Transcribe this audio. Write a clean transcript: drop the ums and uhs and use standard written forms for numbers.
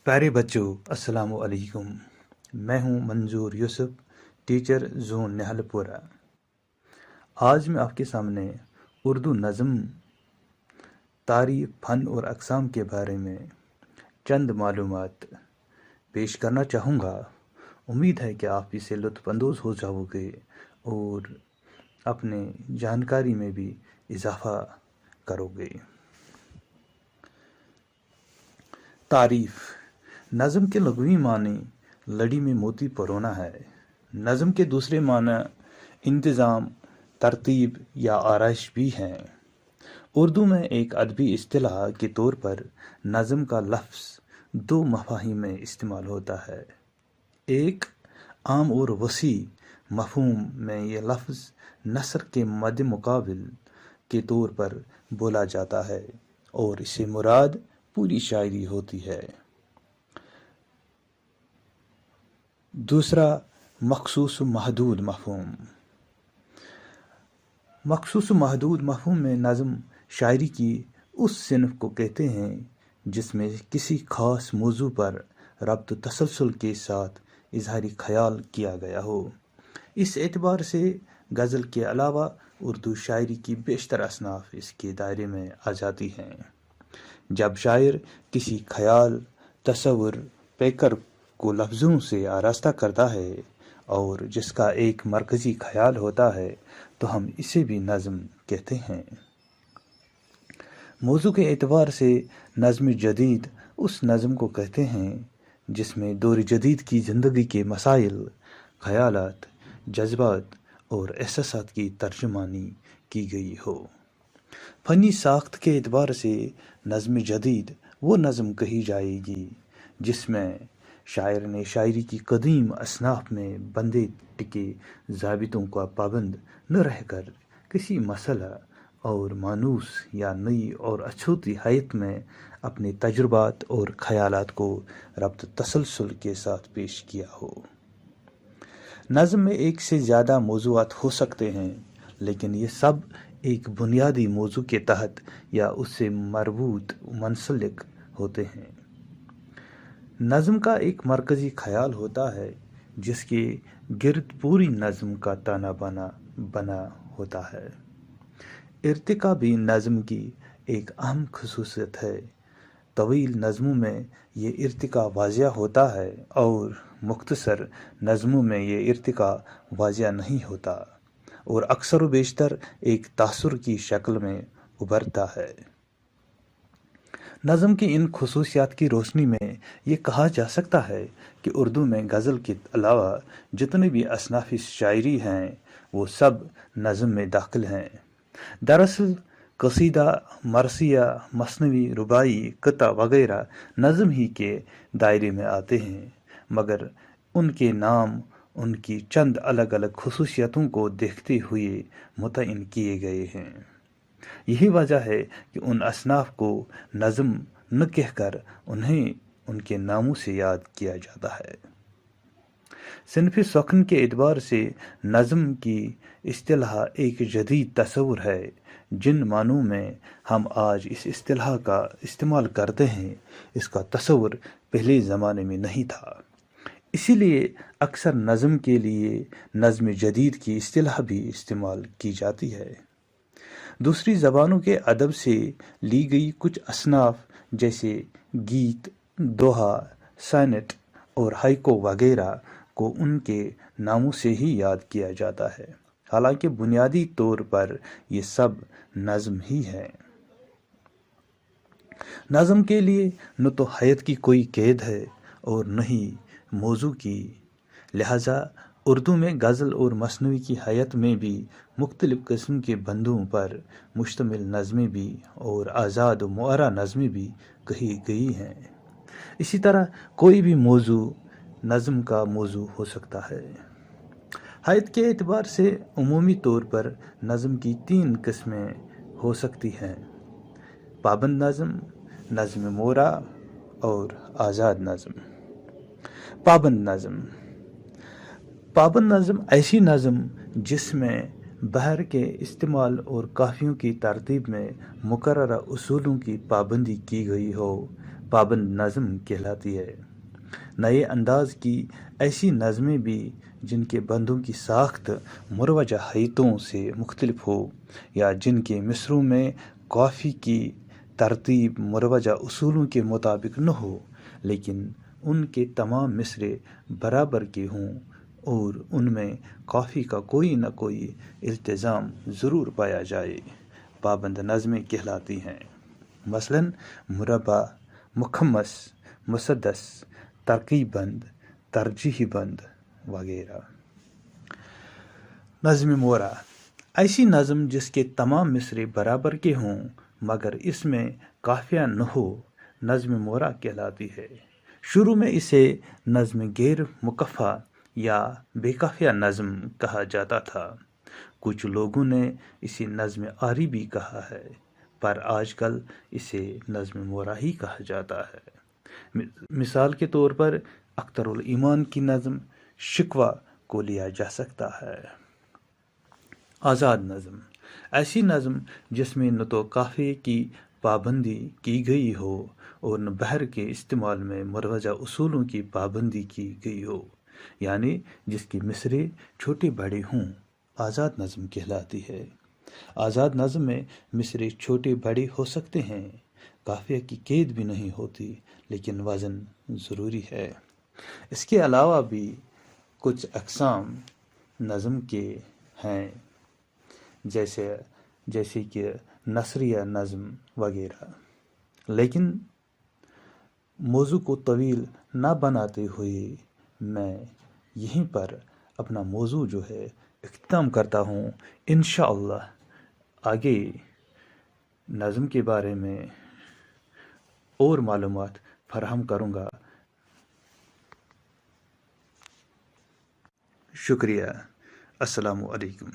प्यारे बच्चों, अस्सलाम वालेकुम। मैं हूं मंजूर यूसुफ, टीचर जोन निहलपुरा। आज मैं आपके सामने उर्दू नज़म, तारीख़, फ़न और अक़साम के बारे में चंद मालूमात पेश करना चाहूँगा। उम्मीद है कि आप इससे लुत्फ़अंदोज़ हो जाओगे और अपने जानकारी में भी इजाफ़ा करोगे। तारीफ़। नज़म के लग़वी मानी लड़ी में मोती परोना है। नज़म के दूसरे माना इंतज़ाम, तरतीब या आराइश भी हैं। उर्दू में एक अदबी इस्तिलाह के तौर पर नज़म का लफ्ज़ दो मफ़ाहीम में इस्तेमाल होता है। एक, आम और वसी मफ़हूम में यह लफ्ज़ नसर के मद्दे मुक़ाबिल के तौर पर बोला जाता है और इससे मुराद पूरी शायरी होती है। दूसरा, मख़सूस महदूद मफ़हूम। मख़सूस महदूद मफ़हूम में नज़म शायरी की उस सिनफ़ को कहते हैं जिसमें किसी ख़ास मौज़ू पर रब्त तसलसल के साथ इज़हारी ख़याल किया गया हो। इस एतबार से गज़ल के अलावा उर्दू शायरी की बेशतर असनाफ़ इसके दायरे में आ जाती हैं। जब शायर किसी ख़याल, तसव्वुर, पैकर को लफ्ज़ों से आरास्ता करता है और जिसका एक मरकज़ी ख़याल होता है तो हम इसे भी नज़म कहते हैं। मौज़ू के एतबार से नज़्म जदीद उस नज़म को कहते हैं जिसमें दौर जदीद की ज़िंदगी के मसाइल, ख़यालात, जज्बात और एहसासात की तर्जुमानी की गई हो। फ़नी साख्त के एतबार से नज़्म जदीद वो नज़म कही जाएगी जिसमें शायर ने शायरी की कदीम असनाफ़ में बंदे टिके ज़ाबितों का पाबंद न रहकर किसी मसला और मानूस या नई और अछूती hayत में अपने तजुर्बात और ख़यालात को रब्त तसलसल के साथ पेश किया हो। नज़म में एक से ज़्यादा मौज़ूआत हो सकते हैं, लेकिन ये सब एक बुनियादी मौज़ू के तहत या उससे मरबूत मुंसलिक होते हैं। नज़म का एक मरकज़ी ख़याल होता है जिसके गिर्द पूरी नज़म का ताना बाना बना होता है। इर्तिका भी नज़म की एक अहम ख़ुसूसियत है। तवील नज़मों में ये इर्तिका वाज़िया होता है और मुख्तसर नज़मों में ये इर्तिका वाज़िया नहीं होता और अक्सर व बेशतर एक तासुर की शक्ल में उभरता है। नज़म की इन ख़ुसूसियात की रोशनी में ये कहा जा सकता है कि उर्दू में गज़ल के अलावा जितने भी असनाफ़ शायरी हैं वो सब नज़म में दाखिल हैं। दरअसल कसीदा, मरसिया, मसनवी, रुबाई, कता वगैरह नज़म ही के दायरे में आते हैं, मगर उनके नाम उनकी चंद अलग अलग ख़ुसूसियतों को देखते हुए मुतय्यन किए गए हैं। यही वजह है कि उन असनाफ़ को नज़म न कहकर उन्हें उनके नामों से याद किया जाता है। सिनफ़ सखन के एतबार से नज़म की इस्तिलाह एक जदीद तसव्वुर है। जिन मानों में हम आज इस इस्तिलाह का इस्तेमाल करते हैं इसका तसव्वुर पहले ज़माने में नहीं था। इसीलिए अक्सर नज़म के लिए नज़्म जदीद की इस्तिलाह भी इस्तेमाल की जाती है। दूसरी ज़बानों के अदब से ली गई कुछ असनाफ़ जैसे गीत, दोहा, सनेट और हाइको वगैरह को उनके नामों से ही याद किया जाता है। हालांकि बुनियादी तौर पर ये सब नज़म ही है। नज़म के लिए न तो hayत की कोई कैद है और न ही मौजू की, लिहाजा उर्दू में गज़ल और मसनवी की hayत में भी मुख्तलिफ़ किस्म के बंदों पर मुश्तमिल नज़में भी और आज़ाद व मुअर्रा नज़में भी कही गई हैं। इसी तरह कोई भी मौजू नज़म का मौजू हो सकता है। hayत के एतबार से उमूमी तौर पर नज़म की तीन किस्में हो सकती हैं: पाबंद नज़म, नज़्म मोरा और आज़ाद नज़म। पाबंद नज़म। पाबंद नज़म ऐसी नज़म जिसमें बहर के इस्तेमाल और काफ़ियों की तरतीब में मुकर्ररा उसूलों की पाबंदी की गई हो, پابند نظم کہلاتی ہے۔ نئے انداز کی ایسی نظمیں بھی جن کے بندوں کی ساخت مروجہ حیتوں سے مختلف ہو، یا جن کے مصروں میں قافی کی ترتیب مروجہ اصولوں کے مطابق نہ ہو، لیکن ان کے تمام مصرے برابر کے ہوں اور ان میں قافی کا کوئی نہ کوئی التزام ضرور پایا جائے، پابند نظمیں کہلاتی ہیں۔ مثلاً مربع، مخمس، مسدس، ترقیب بند، ترجیحی بند وغیرہ۔ نظم مورا، ایسی نظم جس کے تمام مصرے برابر کے ہوں مگر اس میں قافیہ نہ ہو، نظم مورا کہلاتی ہے۔ شروع میں اسے نظم غیر مقفع یا بے قافیہ نظم کہا جاتا تھا۔ کچھ لوگوں نے اسے نظم آری بھی کہا ہے، پر آج کل اسے نظم مورا ہی کہا جاتا ہے۔ مثال کے طور پر اختر الایمان کی نظم شکوہ کو لیا جا سکتا ہے۔ آزاد نظم، ایسی نظم جس میں نہ تو قافیے کی پابندی کی گئی ہو اور نہ بحر کے استعمال میں مروجہ اصولوں کی پابندی کی گئی ہو، یعنی جس کی مصرے چھوٹے بڑے ہوں، آزاد نظم کہلاتی ہے۔ آزاد نظم میں مصرے چھوٹے بڑے ہو سکتے ہیں، قافیہ کی قید بھی نہیں ہوتی، لیکن وزن ضروری ہے۔ اس کے علاوہ بھی کچھ اقسام نظم کے ہیں، جیسے کہ نثریہ نظم وغیرہ۔ لیکن موضوع کو طویل نہ بناتے ہوئے میں یہیں پر اپنا موضوع جو ہے اختتام کرتا ہوں۔ انشاءاللہ آگے نظم کے بارے میں اور معلومات فراہم کروں گا۔ شکریہ۔ السلام علیکم۔